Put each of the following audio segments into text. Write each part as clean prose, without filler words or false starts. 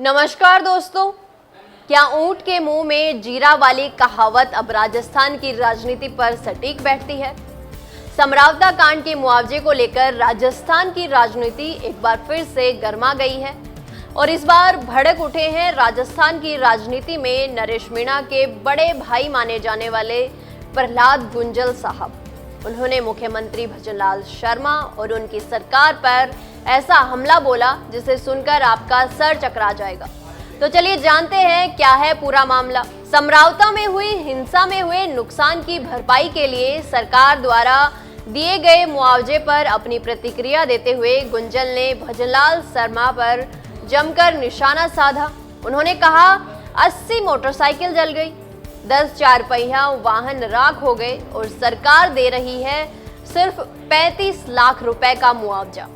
नमस्कार दोस्तों, क्या ऊंट के मुंह में जीरा वाली कहावत अब राजस्थान की राजनीति पर सटीक बैठती है? समरावता कांड के मुआवजे को लेकर राजस्थान की राजनीति एक बार फिर से गर्मा गई है और इस बार भड़क उठे हैं राजस्थान की राजनीति में नरेश मीणा के बड़े भाई माने जाने वाले प्रहलाद गुंजल साहब। उन्होंने मुख्यमंत्री भजनलाल शर्मा और उनकी सरकार पर ऐसा हमला बोला जिसे सुनकर आपका सर चकरा जाएगा। तो चलिए जानते हैं क्या है पूरा मामला। समरावता में हुई हिंसा में हुए नुकसान की भरपाई के लिए सरकार द्वारा दिए गए मुआवजे पर अपनी प्रतिक्रिया देते हुए गुंजल ने भजनलाल शर्मा पर जमकर निशाना साधा। उन्होंने कहा 80 मोटरसाइकिल जल गई, 10 चार पहिया वाहन राख हो गए और सरकार दे रही है सिर्फ 35 लाख रुपए का मुआवजा।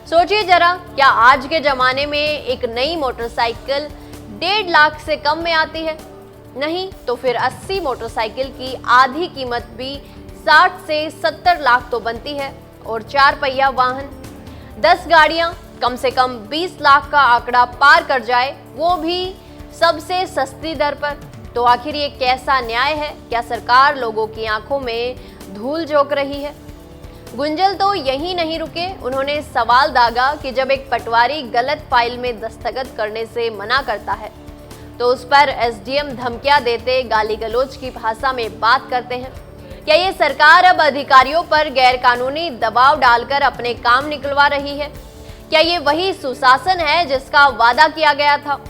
सोचिए जरा, क्या आज के जमाने में एक नई मोटरसाइकिल 1.5 लाख से कम में आती है? नहीं तो फिर 80 मोटरसाइकिल की आधी कीमत भी 60 से 70 लाख तो बनती है और 4 पहिया वाहन 10 गाड़ियां कम से कम 20 लाख का आंकड़ा पार कर जाए, वो भी सबसे सस्ती दर पर। तो आखिर ये कैसा न्याय है? क्या सरकार लोगों की आंखों में धूल झोंक रही है? गुंजल तो यही नहीं रुके, उन्होंने सवाल दागा कि जब एक पटवारी गलत फाइल में दस्तखत करने से मना करता है तो उस पर एसडीएम धमकियां देते गाली गलौज की भाषा में बात करते हैं। क्या ये सरकार अब अधिकारियों पर गैरकानूनी दबाव डालकर अपने काम निकलवा रही है? क्या ये वही सुशासन है जिसका वादा किया गया था?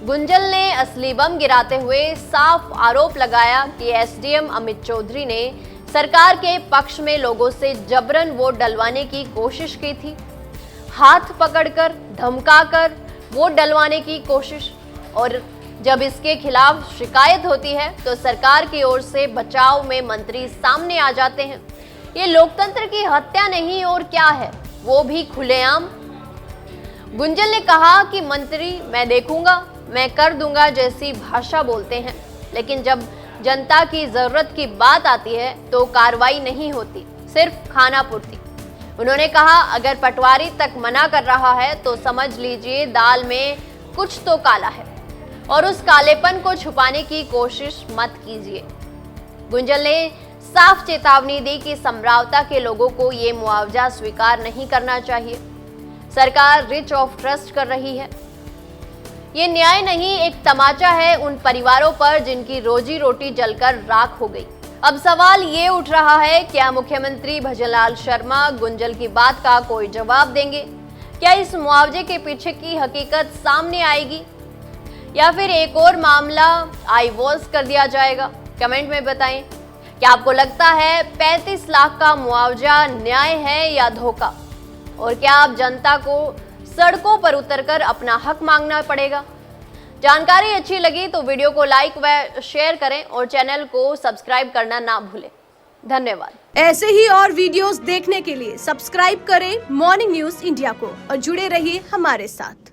गुंजल ने असली बम गिराते हुए साफ आरोप लगाया कि एसडीएम अमित चौधरी ने सरकार के पक्ष में लोगों से जबरन वोट डलवाने की कोशिश की थी, हाथ पकड़कर धमकाकर वोट डलवाने की कोशिश। और जब इसके खिलाफ शिकायत होती है तो सरकार की ओर से बचाव में मंत्री सामने आ जाते हैं। ये लोकतंत्र की हत्या नहीं और क्या है, वो भी खुलेआम। गुंजल ने कहा कि मंत्री मैं देखूंगा, मैं कर दूंगा जैसी भाषा बोलते हैं, लेकिन जब जनता की जरूरत की बात आती है तो कार्रवाई नहीं होती, सिर्फ खाना पूर्ति। उन्होंने कहा अगर पटवारी तक मना कर रहा है तो समझ लीजिए दाल में कुछ तो काला है और उस कालेपन को छुपाने की कोशिश मत कीजिए। गुंजल ने साफ चेतावनी दी कि समरावता के लोगों को ये मुआवजा स्वीकार नहीं करना चाहिए। सरकार रिच ऑफ ट्रस्ट कर रही है। ये न्याय नहीं, एक तमाचा है उन परिवारों पर जिनकी रोजी रोटी जलकर राख हो गई। अब सवाल ये उठ रहा है, क्या मुख्यमंत्री भजनलाल शर्मा गुंजल की बात का कोई जवाब देंगे? क्या इस मुआवजे के पीछे की हकीकत सामने आएगी या फिर एक और मामला आई वॉश कर दिया जाएगा? कमेंट में बताएं। क्या आपको लगता है 35 लाख का मुआवजा न्याय है या धोखा? और क्या आप जनता को सड़कों पर उतरकर अपना हक मांगना पड़ेगा? जानकारी अच्छी लगी तो वीडियो को लाइक व शेयर करें और चैनल को सब्सक्राइब करना ना भूलें। धन्यवाद। ऐसे ही और वीडियोस देखने के लिए सब्सक्राइब करें मॉर्निंग न्यूज इंडिया को और जुड़े रहिए हमारे साथ।